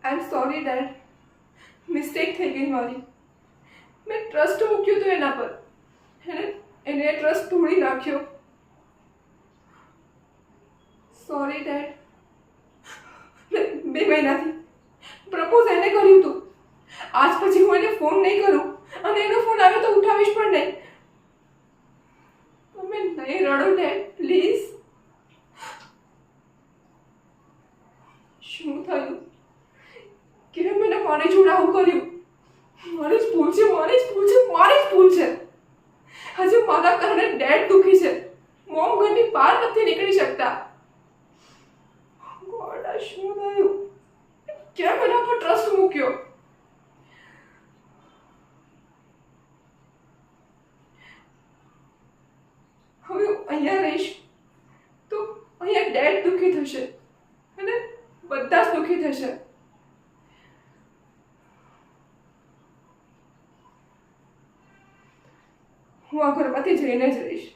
I am sorry dad. Mistake થઈ ગઈ મારી. મેં ટ્રસ્ટ મૂક્યું હતું એના પર. એને ટ્રસ્ટ તોડી નાખ્યો. Sorry dead. 2 મહિનાથી પ્રપોઝ એને કર્યું હતું. આજ પછી હું એને ફોન નહીં કરું અને એનો ફોન આવે તો ઉઠાવીશ પણ નહીં. તમે નહીં રડો ડેડ, પ્લીઝ. શું થયું? કેમ મને મારી જોડે આવું કર્યું? મારી જ ભૂલ છે, મારી જ ભૂલ છે, મારી જ ભૂલ છે. હજુ મારા કારણે ડેડ દુખી છે. મોમ ઘરની બહાર નથી નીકળી શકતા. ગોડ, આ શું થયું? કેમ એના પર ટ્રસ્ટ મૂક્યો? હવે હું અહીંયા રહીશ તો અહીંયા ડેડ દુખી થશે અને બધા જ દુખી થશે. હું આ ઘરમાંથી જઈને જ રહીશ.